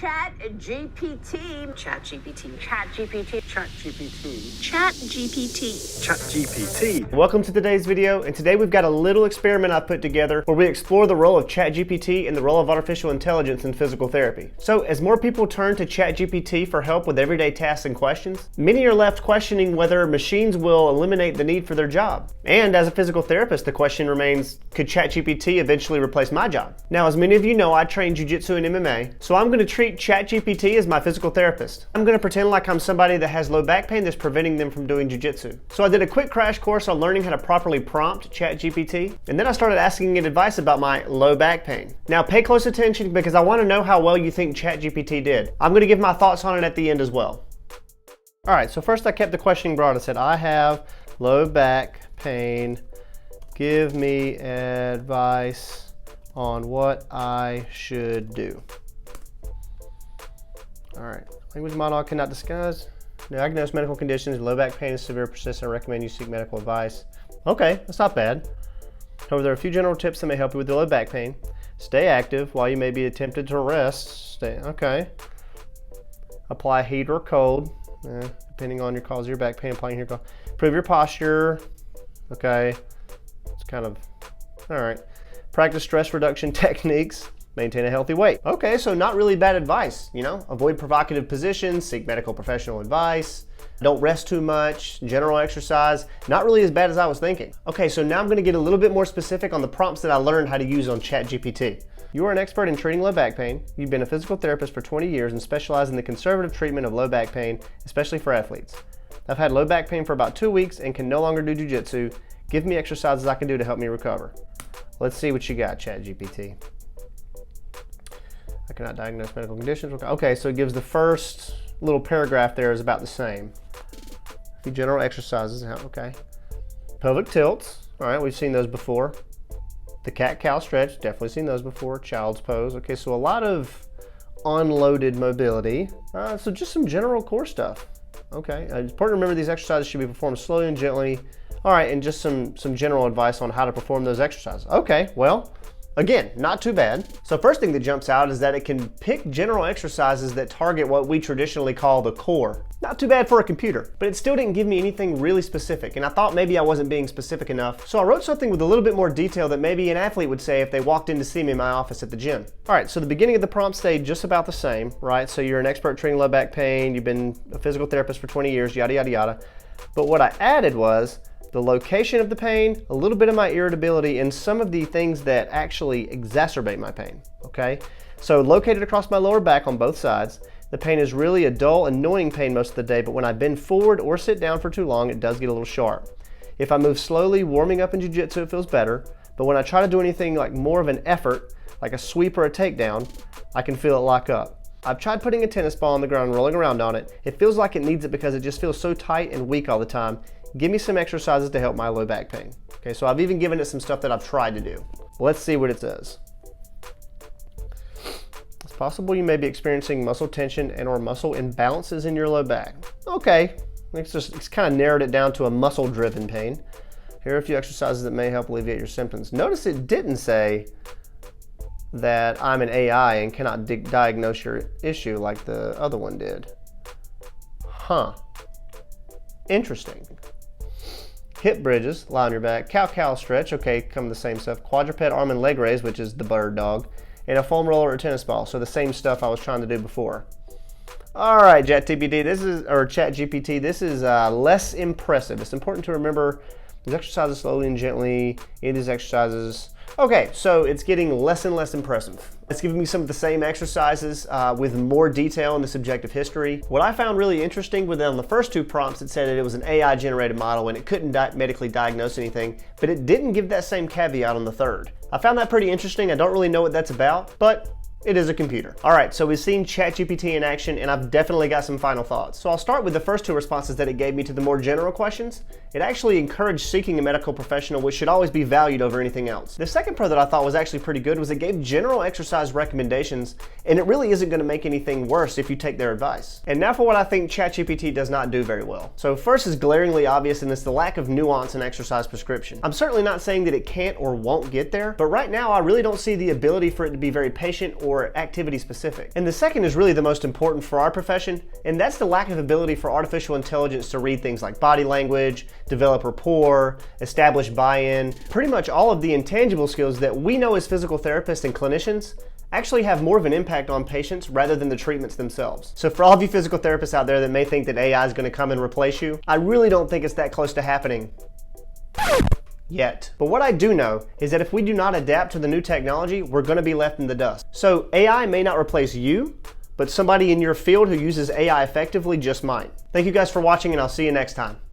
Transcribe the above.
ChatGPT. ChatGPT. ChatGPT. ChatGPT. ChatGPT. ChatGPT. Welcome to today's video, and today we've got a little experiment I put together where we explore the role of ChatGPT and the role of artificial intelligence in physical therapy. So as more people turn to ChatGPT for help with everyday tasks and questions, many are left questioning whether machines will eliminate the need for their job. And as a physical therapist, the question remains, could ChatGPT eventually replace my job? Now, as many of you know, I train jiu-jitsu and MMA, so I'm going to treat ChatGPT as my physical therapist. I'm going to pretend like I'm somebody that has low back pain that's preventing them from doing jiu-jitsu. So I did a quick crash course on learning how to properly prompt ChatGPT, and then I started asking it advice about my low back pain. Now pay close attention because I want to know how well you think ChatGPT did. I'm going to give my thoughts on it at the end as well. All right, so first I kept the questioning broad. I said, I have low back pain. Give me advice on what I should do. All right, language model cannot discuss. Diagnose medical conditions, low back pain is severe, persistent. I recommend you seek medical advice. Okay, that's not bad. However, there are a few general tips that may help you with the low back pain. Stay active while you may be tempted to rest. Okay. Apply heat or cold, depending on your cause of your back pain. Applying heat or cold. Improve your posture. Okay, it's kind of, all right. Practice stress reduction techniques. Maintain a healthy weight. Okay, so not really bad advice, you know? Avoid provocative positions, seek medical professional advice, don't rest too much, general exercise. Not really as bad as I was thinking. Okay, so now I'm gonna get a little bit more specific on the prompts that I learned how to use on ChatGPT. You are an expert in treating low back pain. You've been a physical therapist for 20 years and specialize in the conservative treatment of low back pain, especially for athletes. I've had low back pain for about 2 weeks and can no longer do jiu-jitsu. Give me exercises I can do to help me recover. Let's see what you got, ChatGPT. I cannot diagnose medical conditions. Okay, so it gives the first little paragraph there is about the same. A few general exercises, okay. Pelvic tilts, all right, we've seen those before. The cat-cow stretch, definitely seen those before. Child's pose, okay, so a lot of unloaded mobility. So just some general core stuff. Okay, it's important to remember these exercises should be performed slowly and gently. All right, and just some general advice on how to perform those exercises. Okay, well, again, not too bad. So first thing that jumps out is that it can pick general exercises that target what we traditionally call the core. Not too bad for a computer, but it still didn't give me anything really specific, and I thought maybe I wasn't being specific enough. So I wrote something with a little bit more detail that maybe an athlete would say if they walked in to see me in my office at the gym. All right, so the beginning of the prompt stayed just about the same, right? So you're an expert treating low back pain, you've been a physical therapist for 20 years, yada, yada, yada. But what I added was the location of the pain, a little bit of my irritability, and some of the things that actually exacerbate my pain, okay? So located across my lower back on both sides, the pain is really a dull, annoying pain most of the day, but when I bend forward or sit down for too long, it does get a little sharp. If I move slowly, warming up in jiu-jitsu, it feels better, but when I try to do anything like more of an effort, like a sweep or a takedown, I can feel it lock up. I've tried putting a tennis ball on the ground and rolling around on it. It feels like it needs it because it just feels so tight and weak all the time. Give me some exercises to help my low back pain. Okay, so I've even given it some stuff that I've tried to do. Let's see what it says. It's possible you may be experiencing muscle tension and or muscle imbalances in your low back. Okay, it's kind of narrowed it down to a muscle-driven pain. Here are a few exercises that may help alleviate your symptoms. Notice it didn't say that I'm an AI and cannot diagnose your issue like the other one did. Huh. Interesting. Hip bridges, lie on your back. Cow-cow stretch, okay, come the same stuff. Quadruped arm and leg raise, which is the bird dog. And a foam roller or tennis ball, so the same stuff I was trying to do before. All right, ChatGPT, this is less impressive. It's important to remember these exercises slowly and gently. In these exercises, okay, so it's getting less and less impressive. It's giving me some of the same exercises with more detail in the subjective history. What I found really interesting with on the first two prompts, it said that it was an AI generated model and it couldn't medically diagnose anything, but it didn't give that same caveat on the third. I found that pretty interesting. I don't really know what that's about, but it is a computer. All right, so we've seen ChatGPT in action and I've definitely got some final thoughts. So I'll start with the first two responses that it gave me to the more general questions. It actually encouraged seeking a medical professional, which should always be valued over anything else. The second part that I thought was actually pretty good was it gave general exercise recommendations, and it really isn't gonna make anything worse if you take their advice. And now for what I think ChatGPT does not do very well. So first is glaringly obvious, and it's the lack of nuance in exercise prescription. I'm certainly not saying that it can't or won't get there, but right now I really don't see the ability for it to be very patient or or activity specific. And the second is really the most important for our profession, and that's the lack of ability for artificial intelligence to read things like body language, develop rapport, establish buy-in. Pretty much all of the intangible skills that we know as physical therapists and clinicians actually have more of an impact on patients rather than the treatments themselves. So for all of you physical therapists out there that may think that AI is going to come and replace you, I really don't think it's that close to happening yet. But what I do know is that if we do not adapt to the new technology, we're going to be left in the dust. So AI may not replace you, but somebody in your field who uses AI effectively just might. Thank you guys for watching, and I'll see you next time.